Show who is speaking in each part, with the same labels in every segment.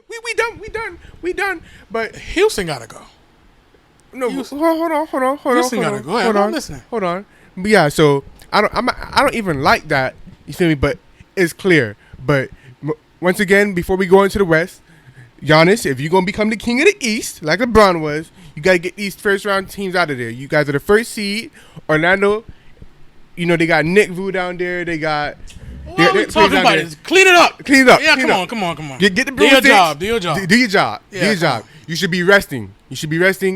Speaker 1: We done. But
Speaker 2: Houston gotta go.
Speaker 1: no, hold on.
Speaker 2: Houston gotta go. I'm listening.
Speaker 1: Hold on. But yeah, so I don't even like that. You feel me? But it's clear. But once again, before we go into the West, Giannis, if you're gonna become the king of the East, like LeBron was, you gotta get these first round teams out of there. You guys are the first seed. Orlando, you know they got Nick Vu down there. They got.
Speaker 2: What are we talking about? Is clean it up. Yeah, come on.
Speaker 1: Get the
Speaker 2: do your job. Do your job.
Speaker 1: Do your job.
Speaker 2: Yeah,
Speaker 1: do your job. You should be resting.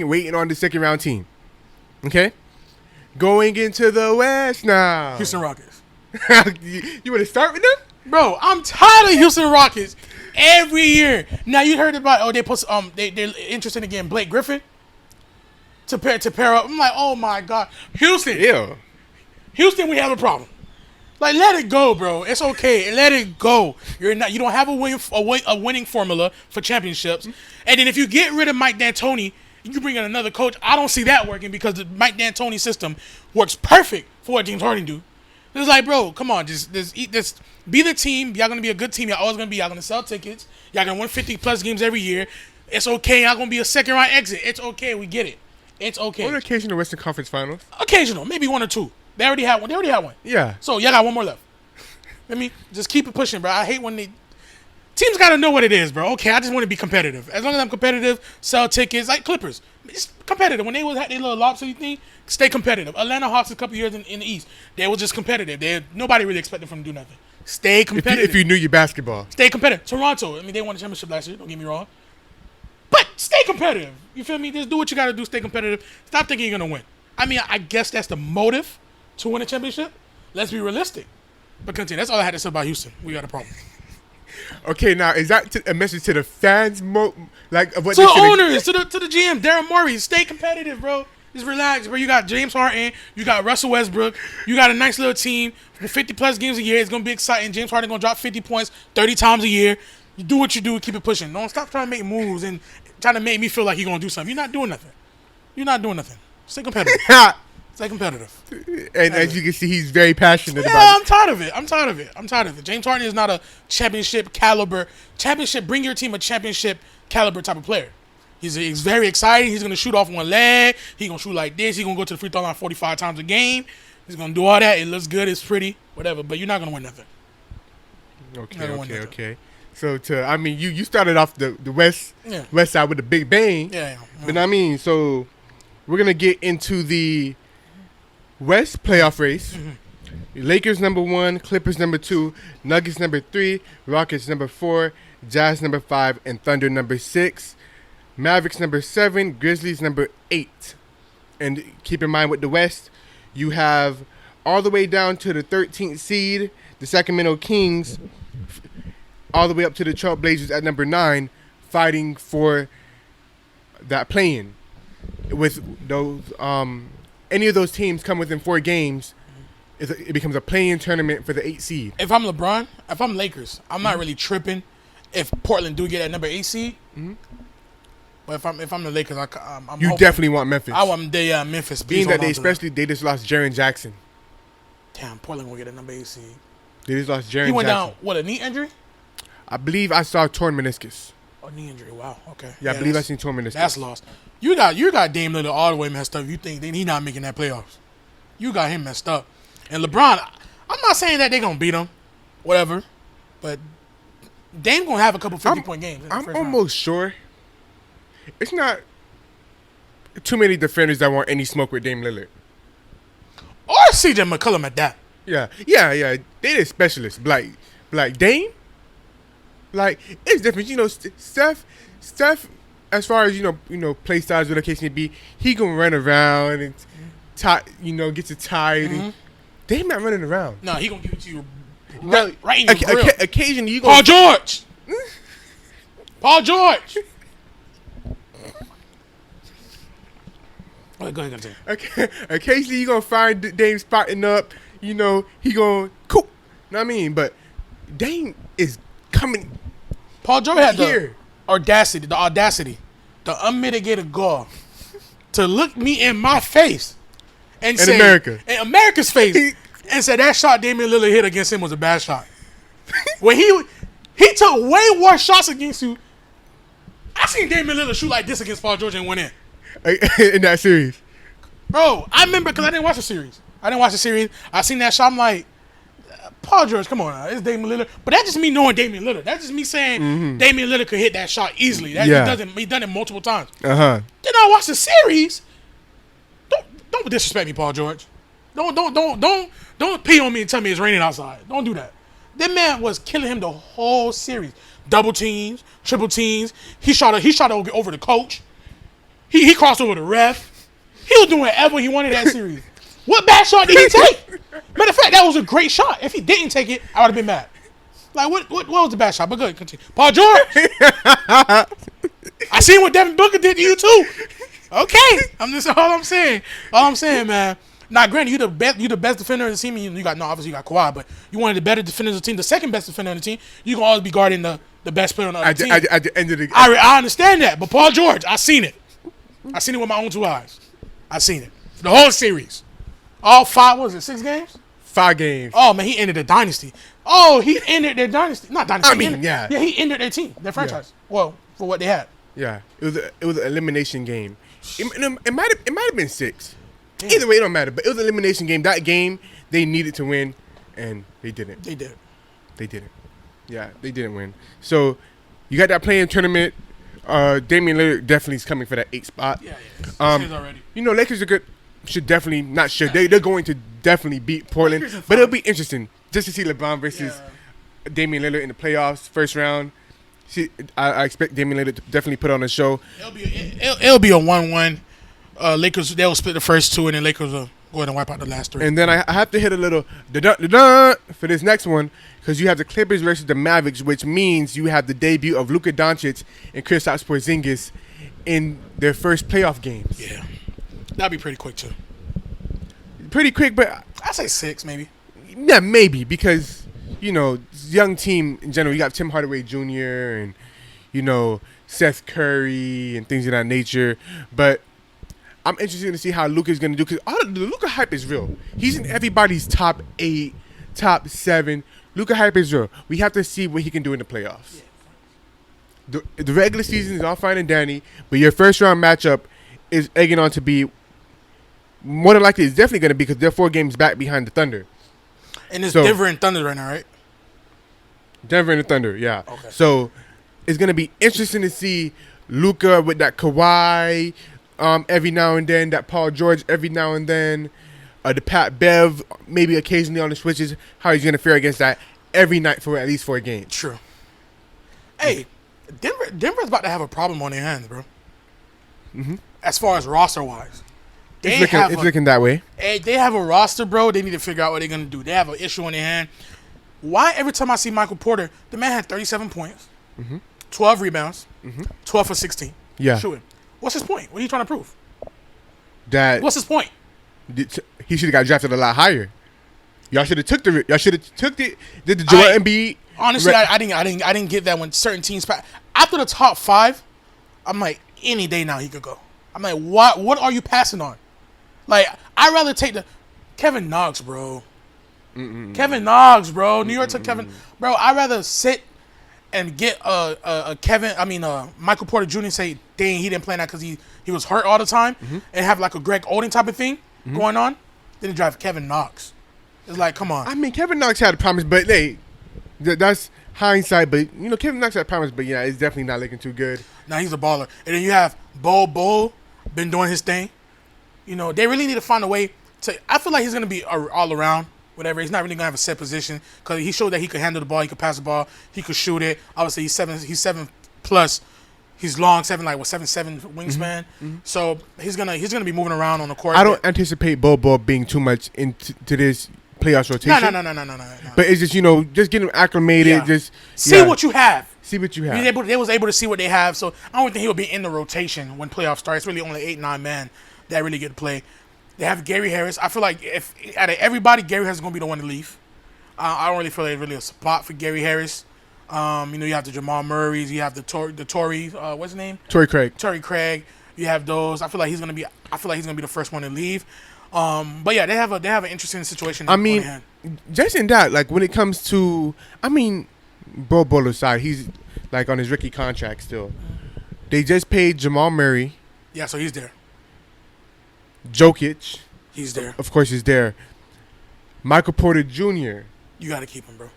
Speaker 1: Waiting on the second round team. Okay? Going into the West now.
Speaker 2: Houston Rockets.
Speaker 1: You want to start with them?
Speaker 2: Bro, I'm tired of Houston Rockets every year. Now you heard about they're interested in getting Blake Griffin to pair up. I'm like, oh my God. Houston, we have a problem. Like, let it go, bro. It's okay. Let it go. You don't have a winning formula for championships. And then if you get rid of Mike D'Antoni, you bring in another coach. I don't see that working because the Mike D'Antoni system works perfect for what James Harden do. It's like, bro, come on, just be the team. Y'all gonna be a good team. Y'all always gonna be. Y'all gonna sell tickets. Y'all gonna win 50+ games every year. It's okay. Y'all gonna be a second round exit. It's okay. We get it. It's okay.
Speaker 1: On occasional Western Conference Finals.
Speaker 2: Occasional, maybe one or two. They already had one.
Speaker 1: Yeah.
Speaker 2: So y'all got one more left. Let me just keep it pushing, bro. I hate when teams got to know what it is, bro. Okay, I just want to be competitive. As long as I'm competitive, sell tickets like Clippers. It's competitive. When they had their little lobster thing, stay competitive. Atlanta Hawks a couple years in the East, they were just competitive. Nobody really expected them to do nothing. Stay competitive.
Speaker 1: If you knew your basketball.
Speaker 2: Stay competitive. Toronto, they won the championship last year. Don't get me wrong. But stay competitive. You feel me? Just do what you got to do. Stay competitive. Stop thinking you're going to win. I guess that's the motive to win a championship. Let's be realistic. But continue. That's all I had to say about Houston. We got a problem.
Speaker 1: Okay, now is that a message to the fans? Of what
Speaker 2: to the owners, to the GM, Daryl Morey. Stay competitive, bro. Just relax, bro. You got James Harden. You got Russell Westbrook. You got a nice little team. 50+ games a year. It's gonna be exciting. James Harden gonna drop 50 points 30 times a year. You do what you do. Keep it pushing. Don't stop trying to make moves and trying to make me feel like you're gonna do something. You're not doing nothing. Stay competitive. Stay competitive.
Speaker 1: And as you can see, he's very passionate about it.
Speaker 2: Yeah, I'm tired of it. James Harden is not a championship, bring your team a championship caliber type of player. He's very exciting. He's going to shoot off one leg. He's going to shoot like this. He's going to go to the free throw line 45 times a game. He's going to do all that. It looks good. It's pretty. Whatever. But you're not going to win nothing.
Speaker 1: Okay. So, you started off the west side with the big bang.
Speaker 2: Yeah.
Speaker 1: But so we're going to get into the West playoff race. Mm-hmm. Lakers number 1, Clippers number 2, Nuggets number 3, Rockets number 4, Jazz number 5, and Thunder number 6. Mavericks number 7, Grizzlies number 8. And keep in mind with the West, you have all the way down to the 13th seed, the Sacramento Kings, all the way up to the Trailblazers at number 9, fighting for that play-in. With those any of those teams come within 4 games, it becomes a play-in tournament for the 8 seed.
Speaker 2: If I'm LeBron, if I'm Lakers, I'm not really tripping if Portland do get that number 8 seed. Mm-hmm. But if I'm the Lakers, I'm
Speaker 1: you hoping. Definitely want Memphis.
Speaker 2: I want Memphis.
Speaker 1: Being that they just lost Jaren Jackson.
Speaker 2: Damn, Portland will get a number 8 seed.
Speaker 1: They just lost Jaren Jackson.
Speaker 2: He went down, a knee injury?
Speaker 1: I believe I saw torn meniscus.
Speaker 2: Oh, knee injury. Wow. Okay.
Speaker 1: Yeah, I believe I seen torn meniscus.
Speaker 2: That's lost. You got Dame Lillard all the way messed up. You think he's not making that playoffs? You got him messed up. And LeBron, I'm not saying that they're gonna beat him, whatever, but Dame gonna have a couple 50-point games.
Speaker 1: I'm almost sure. It's not too many defenders that want any smoke with Dame Lillard.
Speaker 2: Or CJ McCollum at that.
Speaker 1: Yeah. They the specialists. Like Dame. Like it's different. Steph. As far as play styles, whatever the case may be, he gonna run around and gets it tired. Mm-hmm. And Dame not running around.
Speaker 2: No, he gonna give it to you right in your grill.
Speaker 1: Occasionally you gonna
Speaker 2: Paul George. Go ahead, continue.
Speaker 1: Okay. Occasionally you gonna find Dame spotting up. He gonna cool. Know what I mean? But Dame is coming.
Speaker 2: Paul George had the audacity, the unmitigated gall to look me in my face and say, in America's face, and said that shot Damian Lillard hit against him was a bad shot. When he took way worse shots against you I seen Damian Lillard shoot like this against Paul George and win in.
Speaker 1: In that series.
Speaker 2: Bro, I remember because I didn't watch the series. I seen that shot. I'm like, Paul George, come on now. It's Damian Lillard. But that's just me knowing Damian Lillard. That's just me saying Damian Lillard could hit that shot easily. He's done it multiple times. Then I watched the series. Don't disrespect me, Paul George. Don't pee on me and tell me it's raining outside. Don't do that. That man was killing him the whole series. Double teams, triple teams. He shot over the coach. He crossed over the ref. He was doing whatever he wanted that series. What bad shot did he take? Matter of fact, that was a great shot. If he didn't take it, I would have been mad. Like, what was the bad shot? But good, continue. Paul George. I seen what Devin Booker did to you too. Okay, all I'm saying, man. Now, granted, you the best defender of the team. You got obviously you got Kawhi, but you one of the better defenders of the team. The second best defender on the team. You can always be guarding the best player on the other team.
Speaker 1: At the end of the game.
Speaker 2: I understand that, but Paul George, I seen it. I seen it with my own 2 eyes. I seen it. The whole series. All 5, what was it, 6 games?
Speaker 1: 5 games.
Speaker 2: Oh, man, he ended the dynasty. Oh, he ended their dynasty. Not dynasty.
Speaker 1: I mean, yeah.
Speaker 2: Yeah, he ended their team, their franchise. Yeah. Well, for what they had.
Speaker 1: Yeah, it was an elimination game. It might have been 6. Yeah. Either way, it don't matter. But it was an elimination game. That game, they needed to win, and they didn't. They didn't. Yeah, they didn't win. So, you got that play-in tournament. Damian Lillard definitely is coming for that 8 spot.
Speaker 2: Yeah. Already.
Speaker 1: Lakers are good. They're going to definitely beat Portland. But it'll be interesting just to see LeBron versus Damian Lillard in the playoffs, first round. I expect Damian Lillard to definitely put on a show.
Speaker 2: It'll be a 1-1. Lakers, they'll split the first 2, and then Lakers will go ahead and wipe out the last 3.
Speaker 1: And then I have to hit a little da-da-da-da for this next one because you have the Clippers versus the Mavericks, which means you have the debut of Luka Doncic and Kristaps Porzingis in their first playoff games.
Speaker 2: Yeah. That'd be pretty quick, too.
Speaker 1: Pretty quick, but
Speaker 2: I'd say 6, maybe.
Speaker 1: Yeah, maybe, because, young team in general. You got Tim Hardaway Jr. and, Seth Curry and things of that nature. But I'm interested to see how Luka's going to do, because the Luka hype is real. He's in everybody's top 8, top 7. Luka hype is real. We have to see what he can do in the playoffs. The regular season is all fine and dandy, but your first round matchup is egging on to be more than likely. It's definitely going to be because they're 4 games back behind the Thunder.
Speaker 2: And it's Denver and Thunder right now, right?
Speaker 1: Denver and the Thunder, yeah.
Speaker 2: Okay.
Speaker 1: So it's going to be interesting to see Luka with that Kawhi every now and then, that Paul George every now and then, the Pat Bev maybe occasionally on the switches, how he's going to fare against that every night for at least 4 games.
Speaker 2: True. Hey, Denver's about to have a problem on their hands, bro.
Speaker 1: Mm-hmm.
Speaker 2: As far as roster-wise.
Speaker 1: It's looking that way.
Speaker 2: Hey, they have a roster, bro. They need to figure out what they're going to do. They have an issue on their hand. Why every time I see Michael Porter, the man had 37 points, 12 rebounds, 12 for 16.
Speaker 1: Yeah.
Speaker 2: Shooting. What's his point? What are you trying to prove?
Speaker 1: What's
Speaker 2: his point?
Speaker 1: He should have got drafted a lot higher. Y'all should have took the Did the Joel Embiid?
Speaker 2: Honestly, I didn't get that when certain teams after the top 5. I'm like, any day now he could go. I'm like, what are you passing on? Like, I'd rather take the Kevin Knox, bro. Kevin Knox, bro. New York took Kevin. Bro, I'd rather sit and get Michael Porter Jr. and say, dang, he didn't play that because he was hurt all the time, and have like a Greg Oden type of thing going on, than to drive Kevin Knox. It's like, come on.
Speaker 1: I mean, Kevin Knox had a promise, but that's hindsight. But Kevin Knox had a promise, but it's definitely not looking too good.
Speaker 2: Now he's a baller, and then you have Bo been doing his thing. They really need to find a way to. I feel like he's gonna be all around. Whatever. He's not really gonna have a set position because he showed that he could handle the ball, he could pass the ball, he could shoot it. Obviously, he's 7+ He's long, 7'7" wingspan. So he's gonna be moving around on the court.
Speaker 1: I don't anticipate Bo being too much into this playoffs rotation.
Speaker 2: No.
Speaker 1: But it's just just get him acclimated.
Speaker 2: Yeah.
Speaker 1: Just
Speaker 2: see what you have.
Speaker 1: See what you have.
Speaker 2: They was able to see what they have. So I don't think he'll be in the rotation when playoffs start. It's really only 8-9 men that really get to play. They have Gary Harris. I feel like if out of everybody, Gary Harris is gonna be the one to leave. I don't really feel like there's really a spot for Gary Harris. You have the Jamal Murrays, you have the Tory, what's his name?
Speaker 1: Torrey
Speaker 2: Craig. You have those. I feel like he's gonna be the first one to leave. But yeah, they have an interesting situation.
Speaker 1: I mean, just in that, like when it comes to, Bo Bolo's side, he's like on his rookie contract still. They just paid Jamal Murray.
Speaker 2: Yeah, so he's there.
Speaker 1: Jokic.
Speaker 2: He's there.
Speaker 1: Of course, he's there. Michael Porter Jr.
Speaker 2: You got to keep him, bro.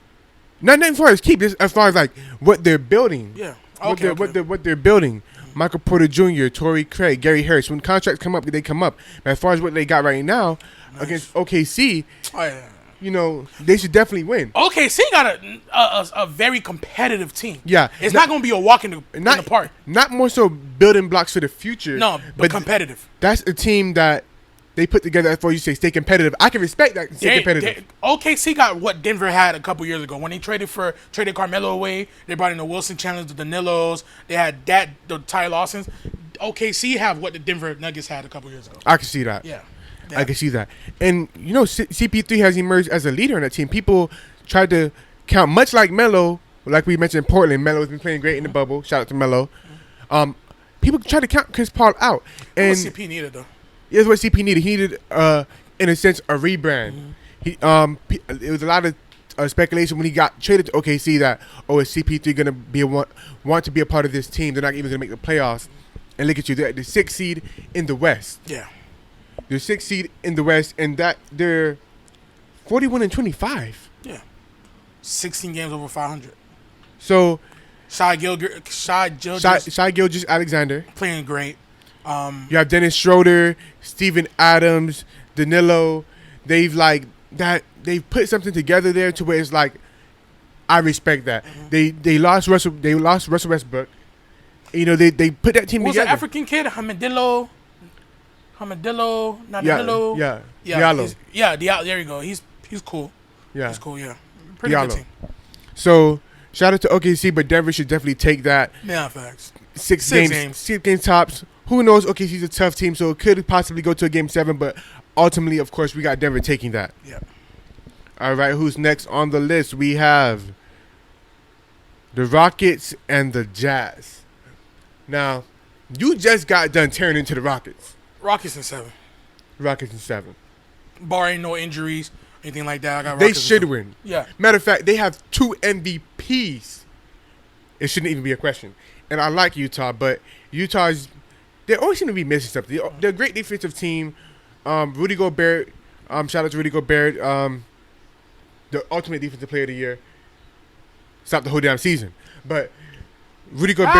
Speaker 1: Not as far as keep, just as far as like what they're building.
Speaker 2: Yeah.
Speaker 1: What they're building. Michael Porter Jr., Torrey Craig, Gary Harris. When contracts come up, they come up. But as far as what they got right now against OKC, you know, they should definitely win.
Speaker 2: OKC got a very competitive team.
Speaker 1: Yeah.
Speaker 2: It's not going to be a walk in the park.
Speaker 1: Not more so building blocks for the future.
Speaker 2: No, but competitive.
Speaker 1: That's a team that they put together for you to say stay competitive. I can respect that. Stay competitive.
Speaker 2: OKC got what Denver had a couple years ago when they traded Carmelo away. They brought in the Wilson Chandlers, the Danilos. They had the Ty Lawsons. OKC have what the Denver Nuggets had a couple years ago.
Speaker 1: I can see that.
Speaker 2: Yeah.
Speaker 1: I can see that. And, you know, CP3 has emerged as a leader in that team. People tried to count, much like Melo, like we mentioned in Portland. Melo has been playing great in the bubble. Shout out to Melo. People tried to count Chris Paul out. And
Speaker 2: what CP needed, though.
Speaker 1: Here's what CP needed. He needed, in a sense, a rebrand. It was a lot of speculation when he got traded to OKC that, is CP3 going to want to be a part of this team? They're not even going to make the playoffs. And look at you. They're the 6th seed in the West.
Speaker 2: Yeah.
Speaker 1: They're 6th seed in the West, and that they're 41-25.
Speaker 2: Yeah. 16 games over 500.
Speaker 1: So
Speaker 2: Shai
Speaker 1: Gilgeous-Alexander
Speaker 2: playing great.
Speaker 1: You have Dennis Schroeder, Steven Adams, Danilo. They've put something together there to where it's like, I respect that. Mm-hmm. They lost Russell Westbrook. You know, they put that team together.
Speaker 2: Who's the African kid? Hamadillo, not Danilo.
Speaker 1: Yeah.
Speaker 2: Diallo. Diallo. There you go. He's cool.
Speaker 1: Yeah.
Speaker 2: He's cool. Yeah. Pretty
Speaker 1: Diallo.
Speaker 2: good team.
Speaker 1: So shout out to OKC, but Denver should definitely take that.
Speaker 2: Yeah, facts.
Speaker 1: 6 games tops. Who knows? OKC's a tough team, so it could possibly go to a game 7, but ultimately, of course, we got Denver taking that.
Speaker 2: Yeah.
Speaker 1: All right, who's next on the list? We have the Rockets and the Jazz. Now, you just got done tearing into the Rockets.
Speaker 2: Rockets in 7. Barring no injuries, anything like that. I got Rockets.
Speaker 1: They should win.
Speaker 2: Yeah.
Speaker 1: Matter of fact, they have 2 MVPs. It shouldn't even be a question. And I like Utah, but they always seem to be missing something. They're a great defensive team. Rudy Gobert, shout out to Rudy Gobert, the ultimate defensive player of the year. Stopped the whole damn season. But Rudy Gobert.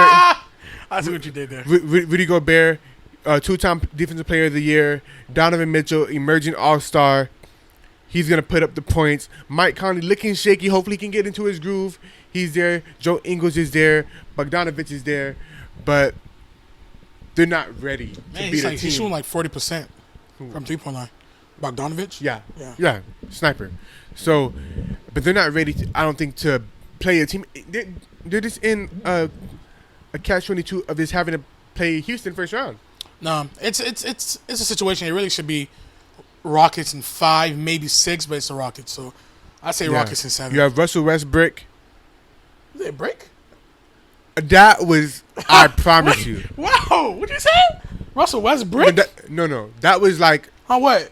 Speaker 2: I see what you did there.
Speaker 1: Rudy Gobert, 2-time defensive player of the year. Donovan Mitchell, emerging all-star. He's going to put up the points. Mike Conley looking shaky. Hopefully he can get into his groove. He's there. Joe Ingles is there. Bogdanovich is there. But they're not ready to beat a team.
Speaker 2: He's shooting like 40% from 3-point line. Bogdanovich?
Speaker 1: Yeah. Sniper. So, but they're not ready, I don't think, to play a team. They're just in a catch-22 of just having to play Houston first round.
Speaker 2: No, it's a situation. It really should be Rockets in 5, maybe 6, but it's the Rockets. So I say Rockets in 7.
Speaker 1: You have Russell Westbrook.
Speaker 2: Is it a break?
Speaker 1: That was, I promise you.
Speaker 2: Wow, what you say? Russell Westbrook?
Speaker 1: No. That was like.
Speaker 2: On what?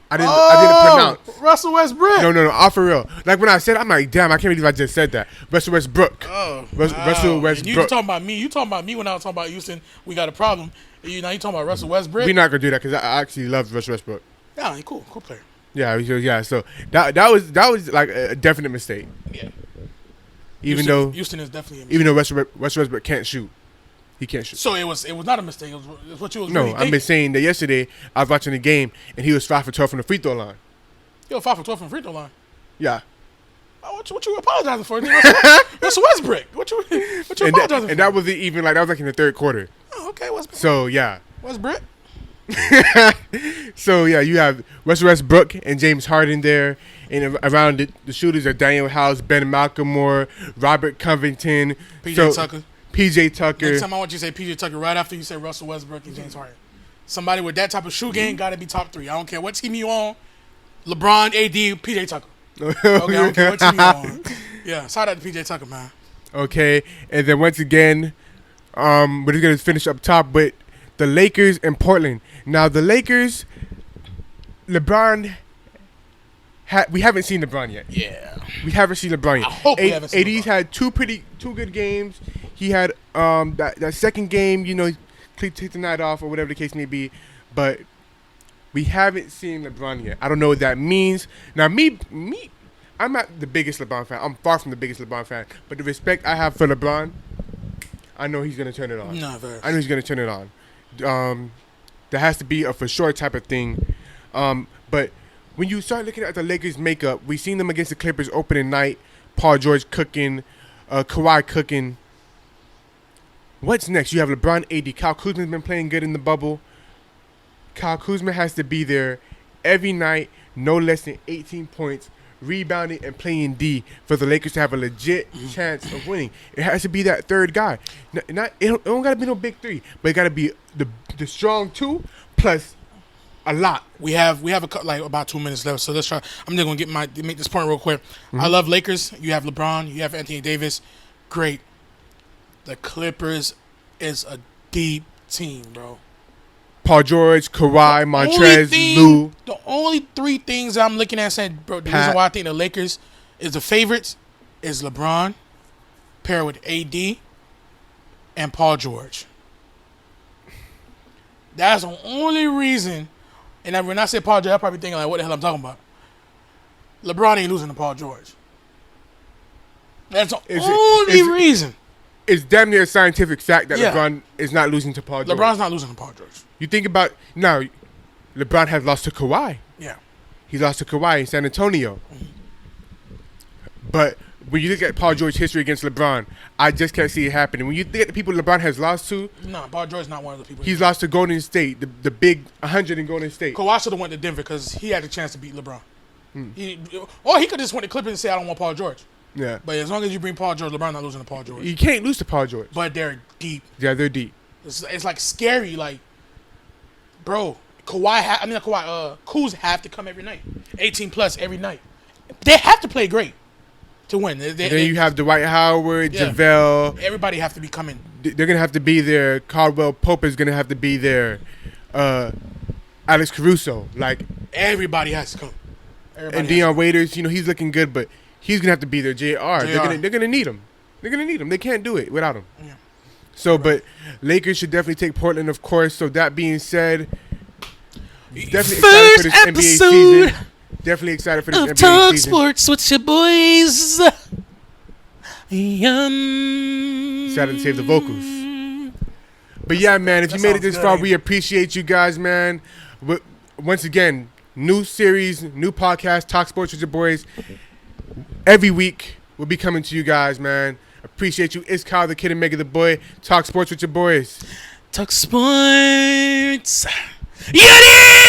Speaker 1: I didn't pronounce.
Speaker 2: Russell Westbrook.
Speaker 1: No, all for real. Like when I said, I'm like, damn, I can't believe I just said that. Russell Westbrook. Russell Westbrook.
Speaker 2: You talking about me? You talking about me when I was talking about Houston? We got a problem. You talking about Russell Westbrook?
Speaker 1: We're not gonna do that because I actually love Russell Westbrook.
Speaker 2: Yeah, he's cool player.
Speaker 1: Yeah. So that was like a definite mistake.
Speaker 2: Yeah.
Speaker 1: Houston
Speaker 2: is definitely a mistake.
Speaker 1: Even though Russell Westbrook can't shoot. He can't shoot.
Speaker 2: So it was not a mistake. It was what you was
Speaker 1: No,
Speaker 2: really thinking.
Speaker 1: I've been saying that yesterday I was watching the game and he was 5 for 12 from the free throw line.
Speaker 2: Yo, 5 for 12 from the free throw line.
Speaker 1: Yeah.
Speaker 2: What you apologizing for? Russell Westbrook. What you apologizing for?
Speaker 1: And that wasn't even that was like in the third quarter.
Speaker 2: Oh, okay. Westbrook.
Speaker 1: So yeah.
Speaker 2: Westbrook.
Speaker 1: So yeah, you have Russell Westbrook and James Harden there, and around the shooters are Daniel House, Ben McLemore, Robert Covington,
Speaker 2: PJ Tucker.
Speaker 1: Next
Speaker 2: time I want you to say PJ Tucker right after you say Russell Westbrook and James Harden. Somebody with that type of shoe game got to be top 3. I don't care what team you on. LeBron, AD, PJ Tucker. Okay, I don't care what team you on. Yeah, shout out to PJ Tucker, man.
Speaker 1: Okay, and then once again, we're just gonna finish up top with the Lakers and Portland. Now the Lakers, LeBron. We haven't seen LeBron yet.
Speaker 2: Yeah.
Speaker 1: We haven't seen LeBron yet.
Speaker 2: I hope we haven't seen
Speaker 1: AD's
Speaker 2: LeBron.
Speaker 1: had two good games. he had that second game, you know, take the night off or whatever the case may be, but we haven't seen LeBron yet. I don't know what that means. Now, me, I'm not the biggest LeBron fan. I'm far from the biggest LeBron fan, but the respect I have for LeBron, I know he's gonna turn it on. I know he's gonna turn it on. There has to be a for sure type of thing, but when you start looking at the Lakers' makeup, we've seen them against the Clippers opening night. Paul George cooking, Kawhi cooking. What's next? You have LeBron, AD. Kyle Kuzma's been playing good in the bubble. Kyle Kuzma has to be there every night, no less than 18 points, rebounding and playing D for the Lakers to have a legit chance of winning. It has to be that third guy. It don't got to be no big three, but it got to be the strong two plus a lot.
Speaker 2: We have about 2 minutes left, so let's try. I'm just gonna make this point real quick. I love Lakers. You have LeBron. You have Anthony Davis. Great. The Clippers is a deep team, bro.
Speaker 1: Paul George, Kawhi, Montrez, Lou.
Speaker 2: The only three things I'm looking at saying, bro, the reason why I think the Lakers is the favorites is LeBron paired with AD and Paul George. That's the only reason. And when I say Paul George, I'm probably thinking like, what the hell I'm talking about? LeBron ain't losing to Paul George. That's the only reason.
Speaker 1: It's damn near a scientific fact that LeBron is not losing to Paul George.
Speaker 2: LeBron's not losing to Paul George.
Speaker 1: You think about now, LeBron has lost to Kawhi.
Speaker 2: Yeah.
Speaker 1: He lost to Kawhi in San Antonio. But when you look at Paul George's history against LeBron, I just can't see it happening. When you think at the people LeBron has lost to,
Speaker 2: no, Paul George's not one of the people.
Speaker 1: He's lost to Golden State, the big 100 in Golden State.
Speaker 2: Kawhi should have went to Denver because he had a chance to beat LeBron. Or he could just went to Clippers and say, I don't want Paul George.
Speaker 1: Yeah.
Speaker 2: But as long as you bring Paul George, LeBron not losing to Paul George.
Speaker 1: You can't lose to Paul George.
Speaker 2: But they're deep.
Speaker 1: Yeah, they're deep.
Speaker 2: It's like scary. Like, bro, Kuz have to come every night. 18 plus every night. They have to play great to win.
Speaker 1: Then you have Dwight Howard, JaVale.
Speaker 2: Everybody have to be coming.
Speaker 1: They're going to have to be there. Caldwell Pope is going to have to be there. Alex Caruso. Like,
Speaker 2: everybody has to come.
Speaker 1: And Deion Waiters, you know, he's looking good, but he's going to have to be there. JR. They're going to need him. They're going to need him. They can't do it without him. Yeah. So, but Lakers should definitely take Portland, of course. So, that being said, definitely excited for this NBA season. Definitely excited for this NBA season.
Speaker 2: Talk Sports with your boys.
Speaker 1: Excited to save the vocals. But yeah, man, if you made it this far, we appreciate you guys, man. Once again, new series, new podcast, Talk Sports with your boys. Every week, we'll be coming to you guys, man. Appreciate you. It's Kyle, the kid, and Mega, the boy. Talk Sports with your boys.
Speaker 2: Talk Sports. Yeah!